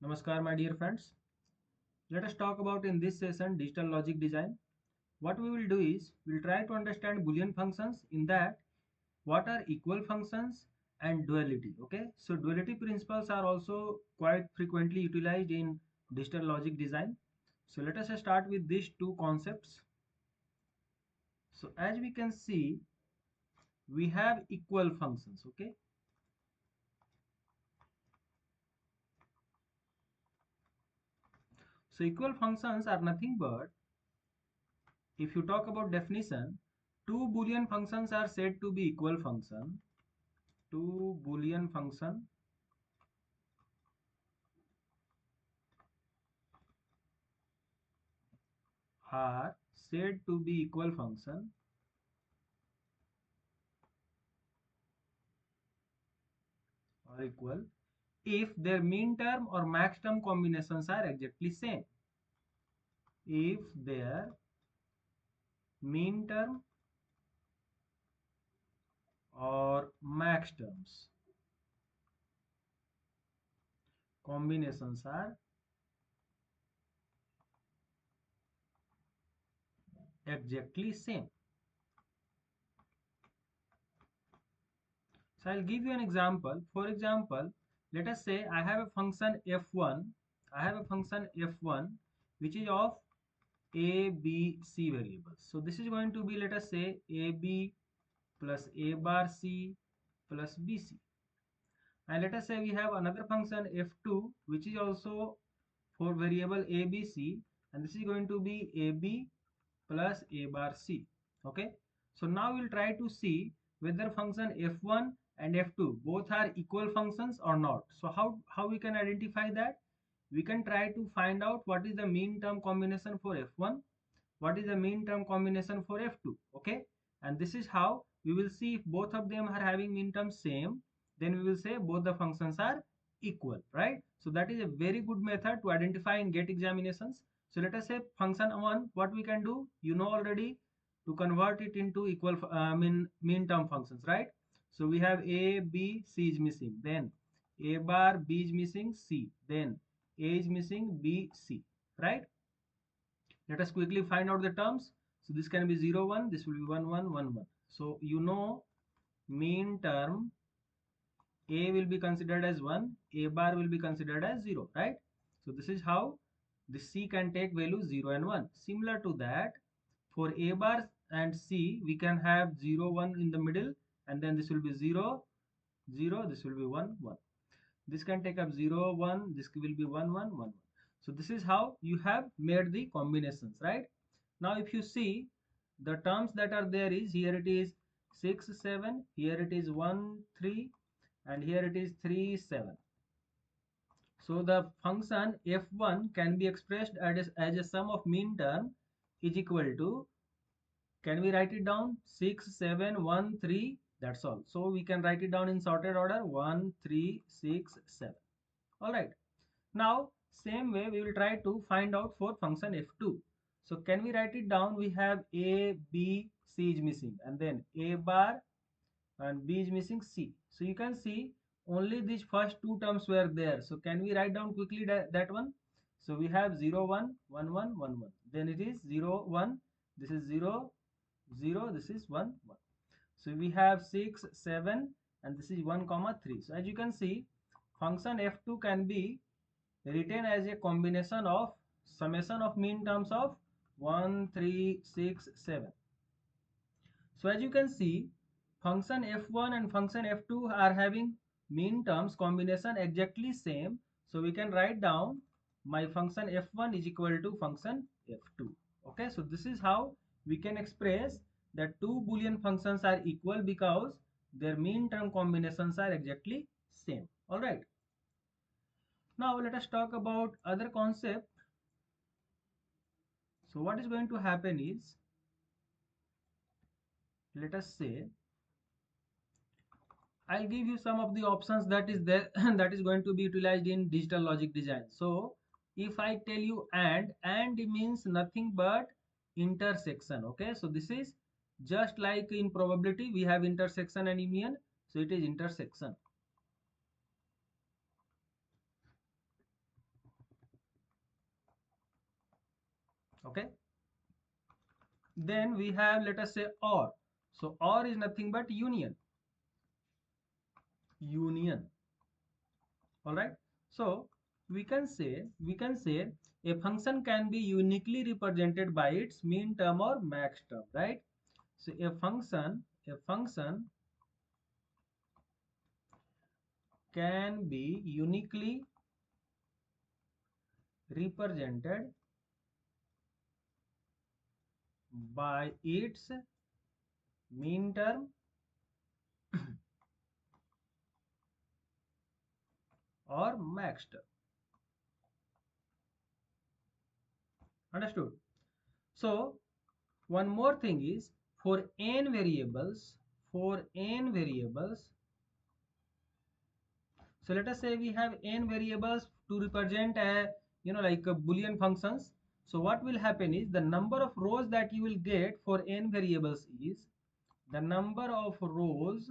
Namaskar, my dear friends. Let us talk about in this session digital logic design. What we will do is we'll try to understand Boolean functions. In that, what are equal functions and duality. Okay, so duality principles are also quite frequently utilized in digital logic design. So let us start with these two concepts. So as we can see, we have equal functions. Okay, so equal functions are nothing but, if you talk about definition, two Boolean functions are said to be equal function. Two Boolean function are said to be equal function or equal if their mean term or max term combinations are exactly same. If their mean term or max terms combinations are exactly same. So I'll give you an example. For example, let us say I have a function f1. I have a function f1 which is of a, b, c variables. So this is going to be, let us say, a, b plus a bar c plus bc. And let us say we have another function f2 which is also for variable a, b, c, and this is going to be a, b plus a bar c. Okay, so now we'll try to see whether function f1 and f2 both are equal functions or not. So how we can identify that? We can try to find out what is the mean term combination for f1, what is the mean term combination for f2. Okay, and this is how we will see if both of them are having mean terms same, then we will say both the functions are equal, right? So that is a very good method to identify in GATE examinations. So let us say function 1, what we can do, you know already, to convert it into equal mean term functions, right? So we have a, b, c is missing, then a bar, b is missing, c, then a is missing, b, c, right? Let us quickly find out the terms. So this can be 0, 1, this will be 1, 1, 1, 1. So you know mean term a will be considered as 1, a bar will be considered as 0, right? So this is how the c can take values 0 and 1. Similar to that, for a bar and c, we can have 0, 1 in the middle, and then this will be 0, 0, this will be 1, 1. This can take up 0, 1, this will be 1, 1, 1, 1. So this is how you have made the combinations, right? Now if you see the terms that are there is, here it is 6, 7, here it is 1, 3, and here it is 3, 7. So the function f1 can be expressed as a sum of mean term is equal to, can we write it down, 6, 7, 1, 3, that's all. So we can write it down in sorted order, 1, 3, 6, 7. All right. Now, same way we will try to find out for function f2. So can we write it down? We have a, b, c is missing, and then a bar and b is missing, c. So you can see only these first two terms were there. So can we write down quickly that one? So we have 0, 1, 1, 1, 1, 1. Then it is 0, 1. This is 0, 0. This is 1, 1. So we have 6, 7, and this is 1, comma 3. So as you can see, function f2 can be written as a combination of summation of mean terms of 1, 3, 6, 7. So as you can see, function f1 and function f2 are having mean terms combination exactly same. So we can write down my function f1 is equal to function f2. Okay, so this is how we can express that two Boolean functions are equal because their mean term combinations are exactly same. All right. Now let us talk about other concept. So what is going to happen is, let us say I'll give you some of the options that is there that is going to be utilized in digital logic design. So if I tell you and means nothing but intersection. Okay, so this is just like in probability we have intersection and union, so it is intersection. Okay. Then we have, let us say, OR. So OR is nothing but union. All right. So we can say a function can be uniquely represented by its mean term or max term, right? So a function can be uniquely represented by its mean term or max term. Understood? So one more thing is, for n variables, so let us say we have n variables to represent a, like a Boolean functions. So what will happen is, the number of rows that you will get for n variables is, the number of rows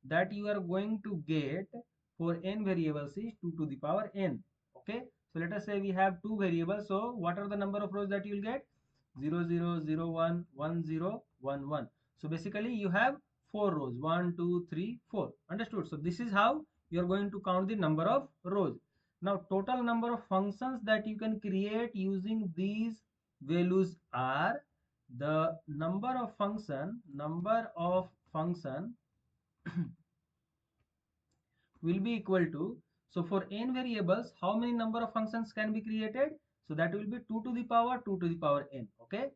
that you are going to get for n variables is 2 to the power n. Okay, so let us say we have two variables. So what are the number of rows that you will get? 0 0 0 1 1 0 1 1. So basically you have four rows, 1 2 3 4. Understood? So this is how you are going to count the number of rows. Now total number of functions that you can create using these values are, the number of function will be equal to, so for n variables, how many number of functions can be created? So that will be 2 to the power n. Okay,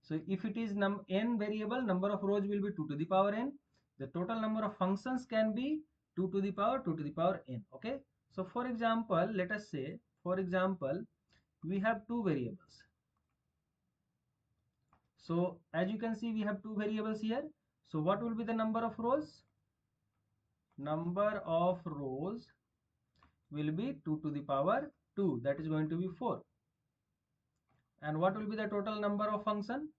so if it is n variable, number of rows will be 2 to the power n. The total number of functions can be 2 to the power n. Okay, so for example, let us say, for example, we have two variables. So as you can see, we have two variables here. So what will be the number of rows? Number of rows will be 2 to the power 2, that is going to be 4. And what will be the total number of function?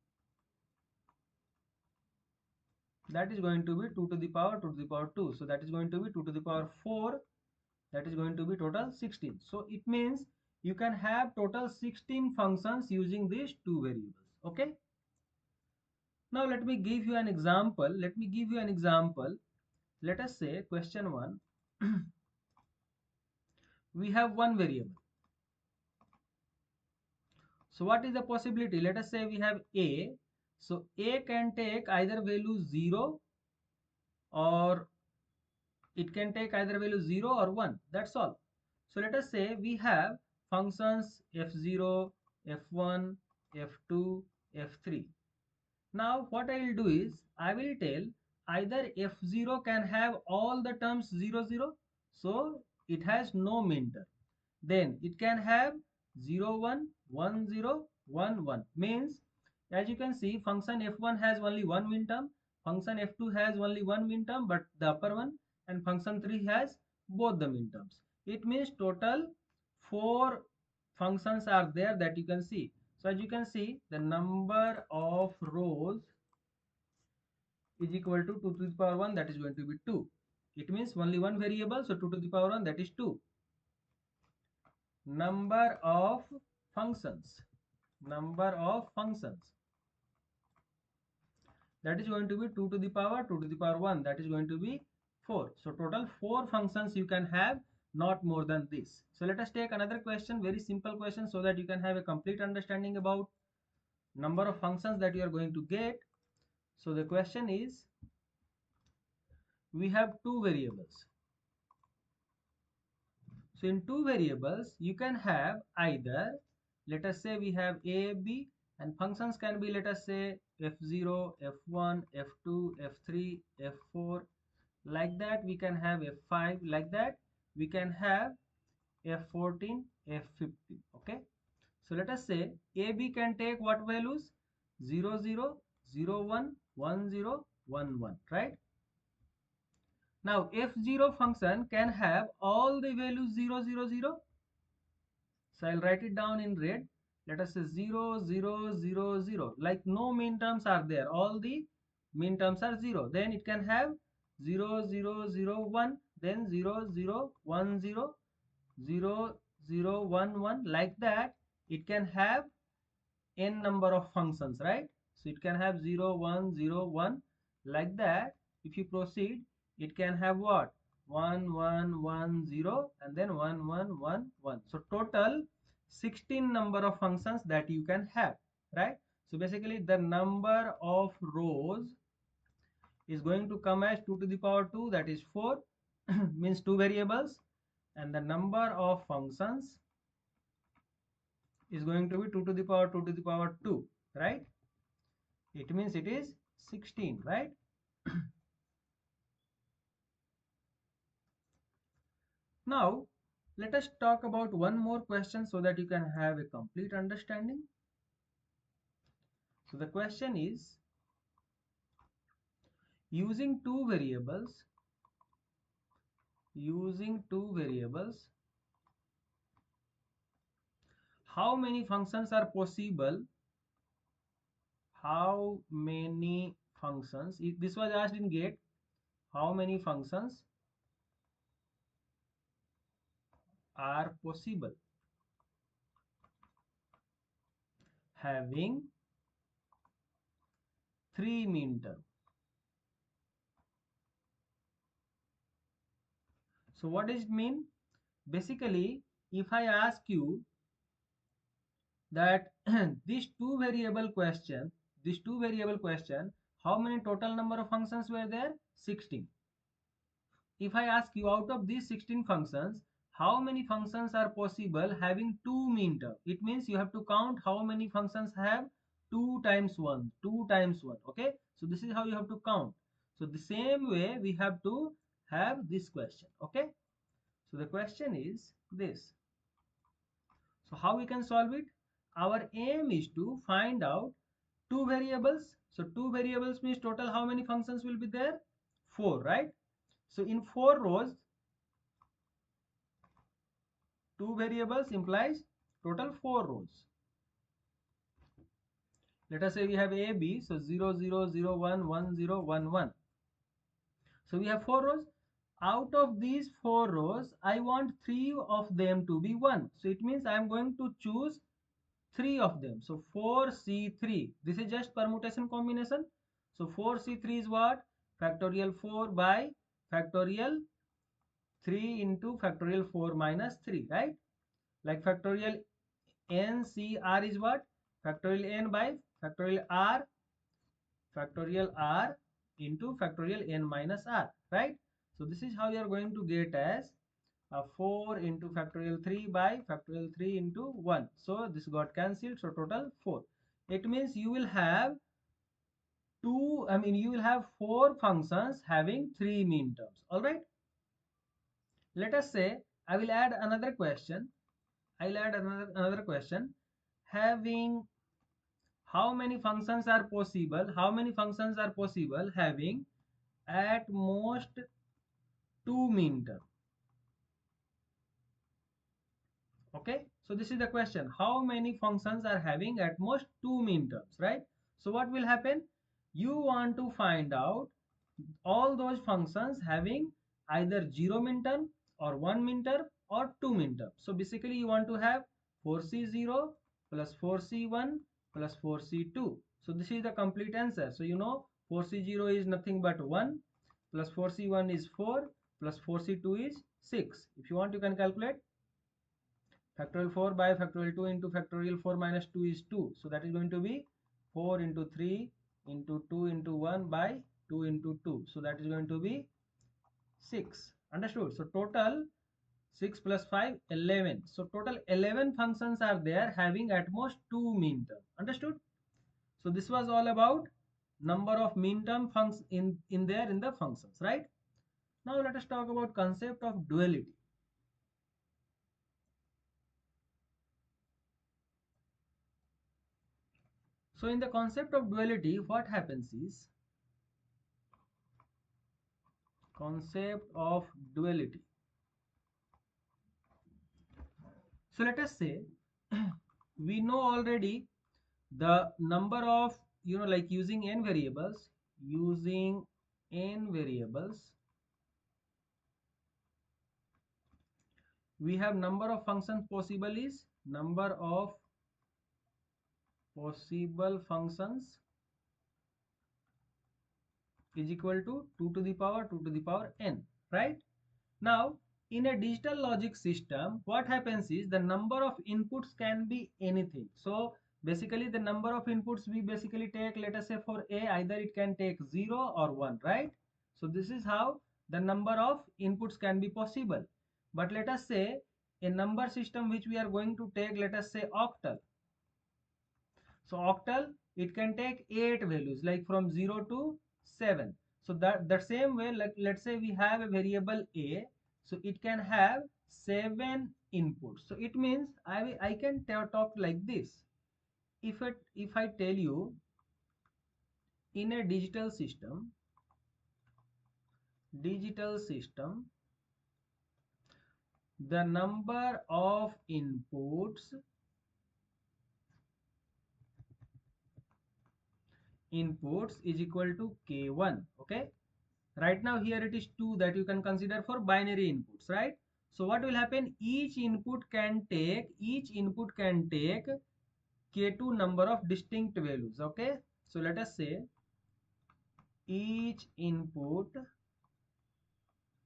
That is going to be 2 to the power 2. So that is going to be 2 to the power 4, that is going to be total 16. So it means you can have total 16 functions using these two variables. Okay, now let me give you an example. Let us say question 1. We have one variable. So what is the possibility? Let us say we have a. So a can take either value 0, or it can take either value 0 or 1. That's all. So let us say we have functions f0, f1, f2, f3. Now what I will do is, I will tell either f0 can have all the terms 0 0, so it has no min term. Then it can have 0 1 1 0 1 1, means as you can see, function f1 has only one min term, function f2 has only one min term but the upper one, and function 3 has both the min terms. It means total 4 functions are there that you can see. So as you can see, the number of rows is equal to 2 to the power 1, that is going to be 2. It means only one variable, so 2 to the power 1, that is 2. Number of functions, that is going to be 2 to the power 1, that is going to be 4. So total 4 functions you can have, not more than this. So let us take another question, very simple question, so that you can have a complete understanding about number of functions that you are going to get. So the question is, we have two variables. So in two variables, you can have either, let us say we have a, b, and functions can be, let us say, f0, f1, f2, f3, f4. Like that we can have f5. Like that we can have f14, f15. Okay, so let us say ab can take what values? 0 0, 0 1, 1 0, 1 1, right? Now f0 function can have all the values 0 0 0. So I'll write it down in red. Let us say 0 0 0 0, like no min terms are there, all the min terms are 0. Then it can have 0 0 0 1, then 0 0 1 0, 0 0 1 1. Like that it can have n number of functions, right? So it can have 0, 1, 0, 1, like that. If you proceed, it can have what? 1, 1, 1, 0, and then 1, 1, 1, 1. So total 16 number of functions that you can have, right? So basically the number of rows is going to come as 2 to the power 2, that is 4, means 2 variables, and the number of functions is going to be 2 to the power 2 to the power 2, right? It means it is 16, right? Now let us talk about one more question so that you can have a complete understanding. So the question is, using two variables, how many functions are possible? How many functions, if this was asked in GATE, how many functions are possible having 3 minterm? So what does it mean? Basically, if I ask you that this two variable question, how many total number of functions were there? 16. If I ask you, out of these 16 functions, how many functions are possible having 2 minterm? It means you have to count how many functions have 2 times 1, 2 times 1. Okay, so this is how you have to count. So the same way we have to have this question. Okay, so the question is this. So how we can solve it? Our aim is to find out two variables. So two variables means total how many functions will be there? 4, right? So in 4 rows, two variables implies total 4 rows. Let us say we have A, B, so 0, 0, 0, 1, 1, 0, 1, 1. So we have 4 rows. Out of these 4 rows, I want 3 of them to be 1. So it means I am going to choose 3 of them. So 4C3. This is just permutation combination. So 4C3 is what? Factorial 4 by factorial 3 into factorial 4 minus 3, right? Like factorial NCR is what? Factorial N by factorial R into factorial N minus R, right? So this is how you are going to get as 4 into factorial 3 by factorial 3 into 1. So this got cancelled, so total 4. It means you will have you will have 4 functions having 3 minterms. All right, let us say I will add another question. I'll add another question having how many functions are possible, having at most 2 minterm. Okay, so this is the question, how many functions are having at most 2 minterms, right? So what will happen? You want to find out all those functions having either 0 minterm or 1 minterm or 2 minterm. So basically you want to have 4C0 plus 4C1 plus 4C2. So this is the complete answer. So you know 4C0 is nothing but 1 plus 4C1 is 4 plus 4C2 is 6. If you want, you can calculate. Factorial 4 by factorial 2 into factorial 4 minus 2 is 2. So that is going to be 4 into 3 into 2 into 1 by 2 into 2. So that is going to be 6. Understood? So total 6 plus 5, 11. So total 11 functions are there having at most 2 minterm. Understood? So this was all about number of minterm functions in the functions, right? Now let us talk about concept of duality. So in the concept of duality, what happens is, concept of duality. So let us say we know already the number of, like using n variables, we have number of functions possible is number of possible functions is equal to 2 to the power 2 to the power n, right? Now, in a digital logic system, what happens is the number of inputs can be anything. So, basically the number of inputs we basically take, let us say for A, either it can take 0 or 1, right? So, this is how the number of inputs can be possible. But let us say a number system which we are going to take, let us say octal. So octal, it can take 8 values, like from 0 to 7. So that the same way, like let's say we have a variable a, so it can have 7 inputs. So it means I can talk like this. If I tell you, in a digital system, the number of inputs is equal to k1. Okay, right now here it is 2 that you can consider for binary inputs, right? So what will happen, each input can take k2 number of distinct values. Okay, so let us say each input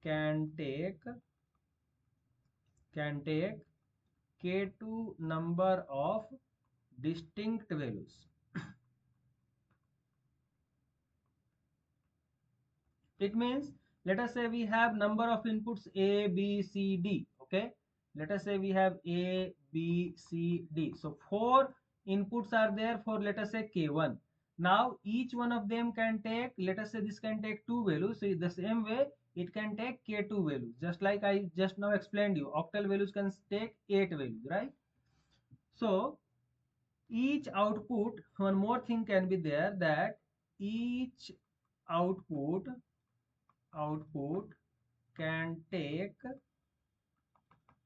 can take k2 number of distinct values. It means, let us say we have number of inputs a b c d. Okay, let us say we have a b c d, so 4 inputs are there for, let us say, k1. Now each one of them can take, let us say this can take 2 values, so the same way it can take k2 values, just like I just now explained you, octal values can take 8 values, right? So each output, one more thing can be there, that each output can take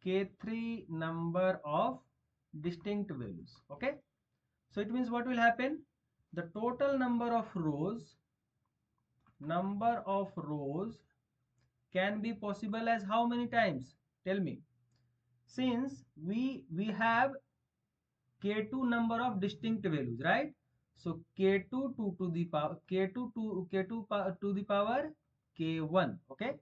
k3 number of distinct values. Okay, so it means what will happen, the total number of rows can be possible as how many times, tell me? Since we have k2 number of distinct values, right? So k2 to the power to the power k1. Okay,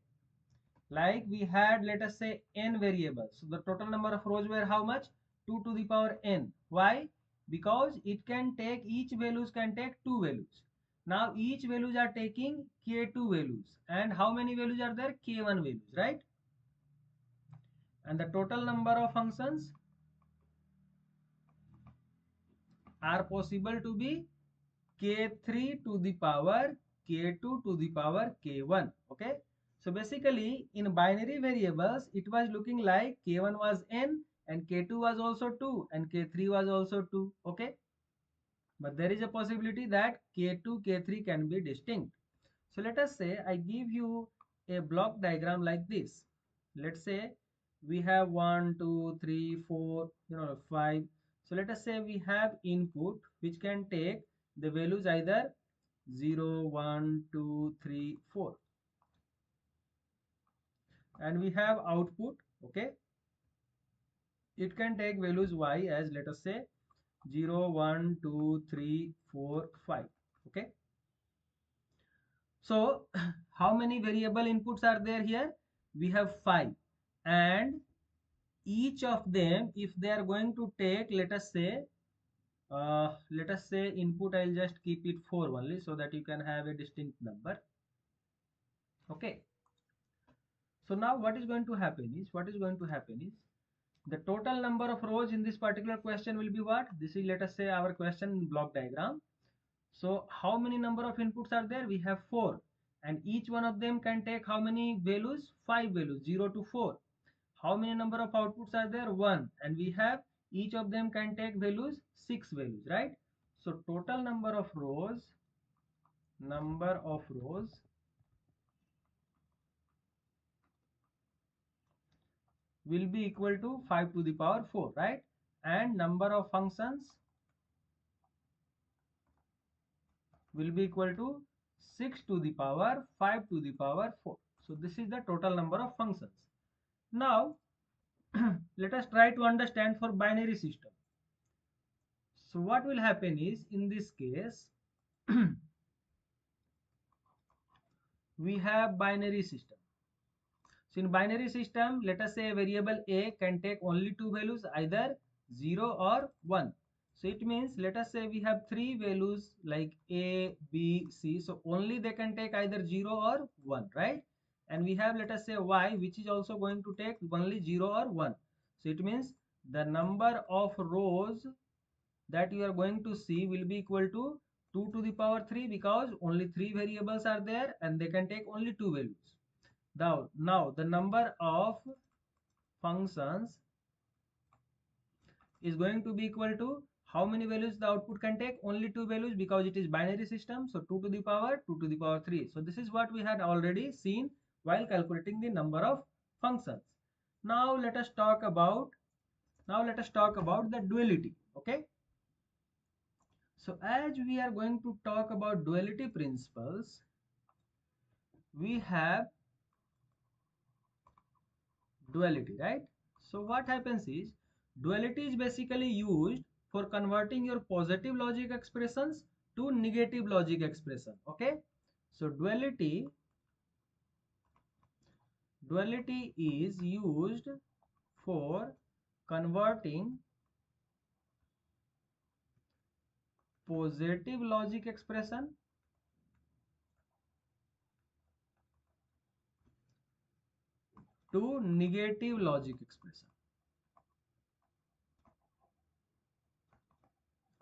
like we had, let us say, n variables, so the total number of rows were how much, 2 to the power n. Why? Because it can take, each values can take 2 values. Now each values are taking k2 values, and how many values are there, k1 values, right? And the total number of functions are possible to be k3 to the power k2 to the power k1. Okay, so basically in binary variables it was looking like k1 was n and k2 was also 2 and k3 was also 2. Okay, but there is a possibility that k2 k3 can be distinct. So let us say I give you a block diagram like this. Let's say we have 1 2 3 4, 5. So let us say we have input which can take the values either 0 1 2 3 4, and we have output. Okay, it can take values y as, let us say, 0 1 2 3 4 5. Okay, so how many variable inputs are there here, we have 5, and each of them, if they are going to take, let us say input, I'll just keep it 4 only so that you can have a distinct number. Okay, so now what is going to happen is the total number of rows in this particular question will be what, this is, let us say, our question block diagram. So how many number of inputs are there, we have 4, and each one of them can take how many values, 5 values, 0 to 4. How many number of outputs are there, 1, and we have each of them can take values, 6 values, right? So total number of rows will be equal to 5 to the power 4, right? And number of functions will be equal to 6 to the power 5 to the power 4. So this is the total number of functions. Now let us try to understand for binary system. So what will happen is, in this case, we have binary system. So in binary system, let us say variable a can take only two values, either 0 or 1. So it means, let us say we have three values like a, b, c. So only they can take either 0 or 1, right? And we have, let us say, y, which is also going to take only 0 or 1. So it means the number of rows that you are going to see will be equal to 2 to the power 3, because only three variables are there and they can take only two values. Now the number of functions is going to be equal to how many values the output can take? Only two values, because it is binary system. So 2 to the power 2 to the power 3. So this is what we had already seen while calculating the number of functions. Now let us talk about the duality. Okay. So as we are going to talk about duality principles, we have duality, right? So what happens is, duality is basically used for converting your positive logic expressions to negative logic expression. Okay, so duality is used for converting positive logic expression to negative logic expression,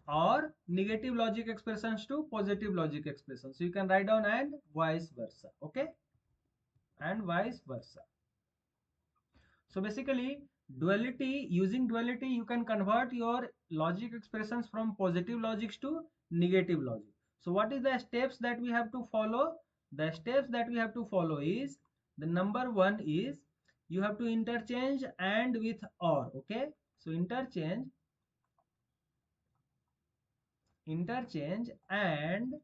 or negative logic expressions to positive logic expressions. So you can write down and vice versa. Okay, and vice versa. So basically, using duality, you can convert your logic expressions from positive logics to negative logic. So what is the steps that we have to follow? The steps that we have to follow is, the number one is, you have to interchange and with or. Okay, so interchange and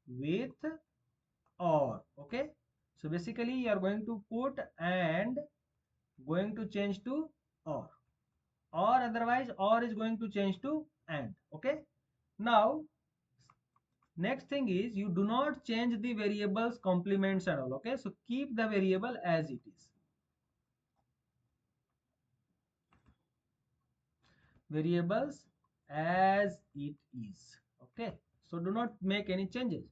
with or. Okay, so basically you are going to put and going to change to or otherwise or is going to change to and. Okay, now next thing is, you do not change the variables complements and all. Okay, so keep the variable as it is. Variables as it is. Okay, so do not make any changes.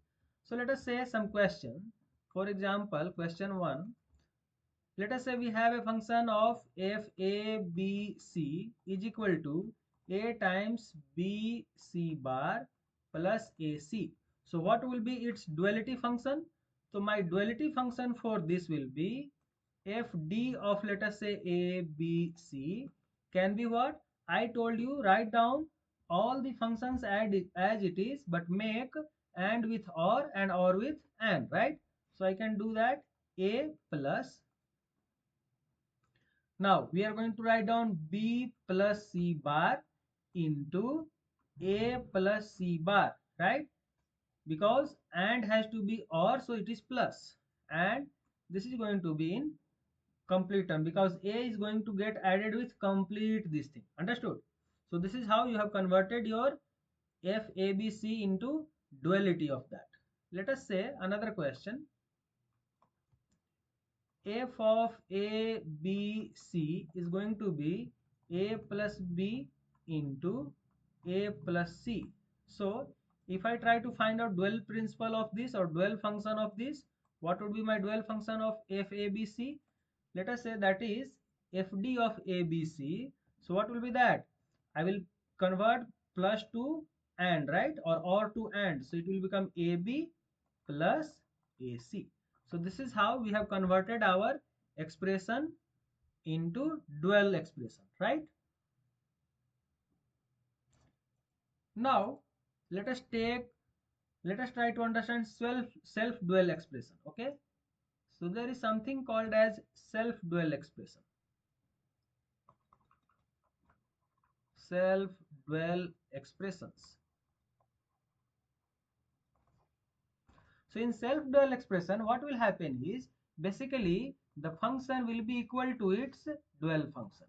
So let us say some question. For example, question 1, let us say we have a function of f a b c is equal to a times b c bar plus ac. So what will be its duality function? So my duality function for this will be fd of, let us say, a b c can be what? I told you, write down all the functions as it is, but make and with or and or with and, right? So I can do that. A plus, now we are going to write down b plus c bar into a plus c bar, right? Because and has to be or, so it is plus, and this is going to be in complete term, because a is going to get added with complete this thing. Understood? So this is how you have converted your fabc into duality of that. Let us say another question. F of a b c is going to be a plus b into a plus c. So if I try to find out dual principle of this or dual function of this, what would be my dual function of f a b c? Let us say that is fd of a b c. So what will be that? I will convert plus to and, right, or to and, so it will become ab plus ac. So this is how we have converted our expression into dual expression, right? Now let us try to understand self dual expression. Okay, so there is something called as self dual expression. Self dual expressions. So in self dual expression, what will happen is, basically the function will be equal to its dual function.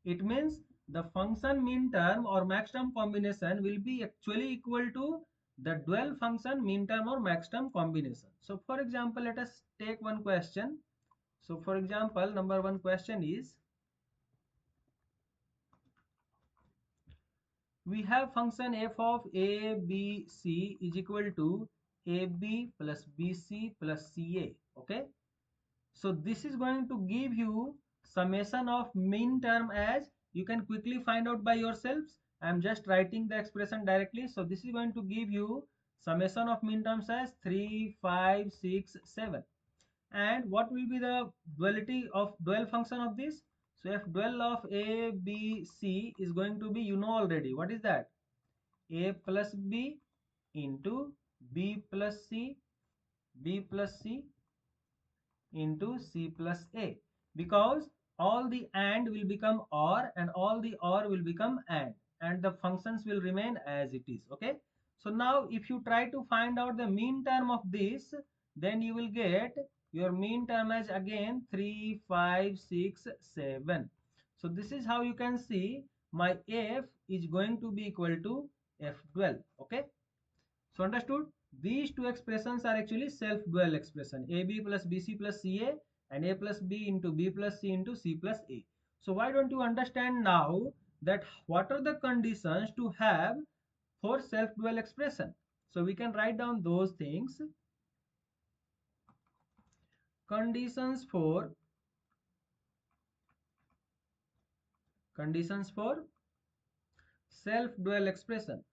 It means the function mean term or max term combination will be actually equal to the dual function mean term or max term combination. So for example, let us take one question. So for example, number one question is, we have function f of a b c is equal to ab plus bc plus ca. Okay, so this is going to give you summation of mean term, as you can quickly find out by yourselves. I am just writing the expression directly. So this is going to give you summation of mean terms as 3, 5, 6, 7. And what will be the duality of dual function of this? So if dual of a b c is going to be, you know already, what is that? A plus b into b plus c, b plus c into c plus a, because all the and will become or and all the or will become and the functions will remain as it is. Okay, so now if you try to find out the mean term of this, then you will get your mean term as again 3, 5, 6, 7. So this is how you can see my f is going to be equal to f12. Okay, so understood? These two expressions are actually self-dual expression, AB plus BC plus CA and A plus B into B plus C into C plus A. So why don't you understand now that what are the conditions to have for self-dual expression? So we can write down those things. Conditions for self-dual expression.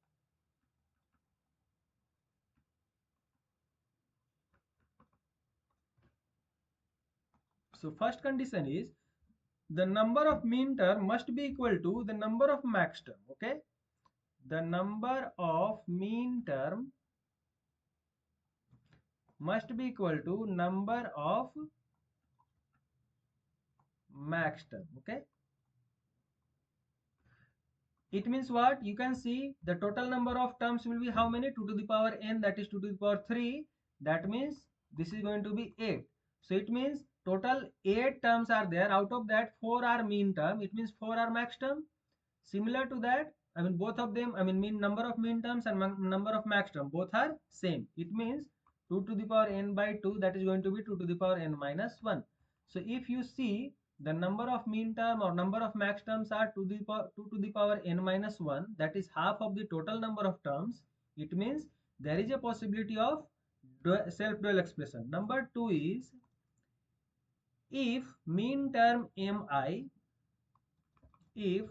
So first condition is the number of mean term must be equal to the number of max term. Okay, the number of mean term must be equal to number of max term. Okay, it means what? You can see the total number of terms will be how many? 2 to the power n, that is 2 to the power 3. That means this is going to be 8. So it means total 8 terms are there. Out of that 4 are mean term. It means 4 are max term. Similar to that, I mean both of them, I mean mean number of mean terms and number of max term, both are same. It means 2 to the power n by 2, that is going to be 2 to the power n minus 1. So if you see the number of mean term or number of max terms are 2 to the power n minus 1, that is half of the total number of terms. It means there is a possibility of self-dual expression. Number 2 is, if mean term mi, if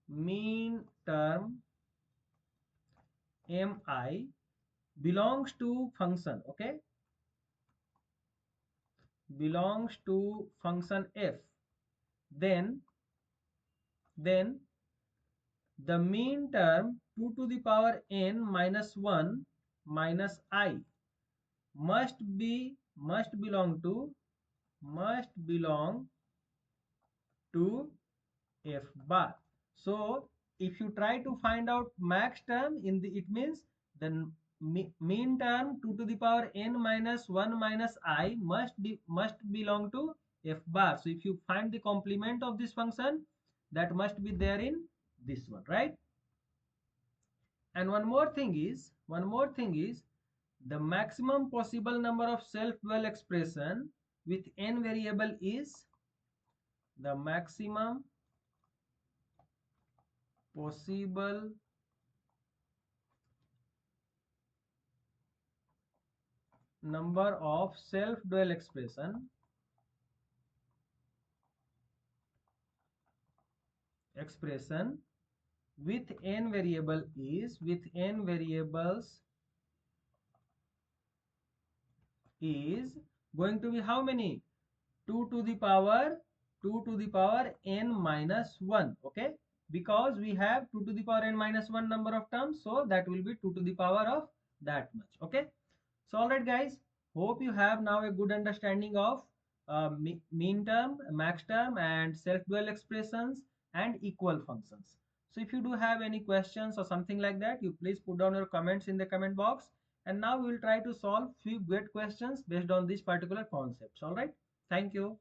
mean term mi belongs to function, okay, belongs to function f, then the mean term 2 to the power n minus 1 minus I must belong to f bar. So if you try to find out max term in the, it means the mean term 2 to the power n minus 1 minus I must belong to f bar. So if you find the complement of this function, that must be there in this one, right? And one more thing is the maximum possible number of self-dual expression with n variable is the maximum possible number of self-dual expression with n variable is, with n variables is going to be how many? 2 to the power n minus 1. Okay, because we have 2 to the power n minus 1 number of terms, so that will be 2 to the power of that much. Okay, so all right guys, hope you have now a good understanding of mean term, max term and self-dual expressions and equal functions. So if you do have any questions or something like that, you please put down your comments in the comment box, and now we will try to solve few great questions based on these particular concepts. All right, thank you.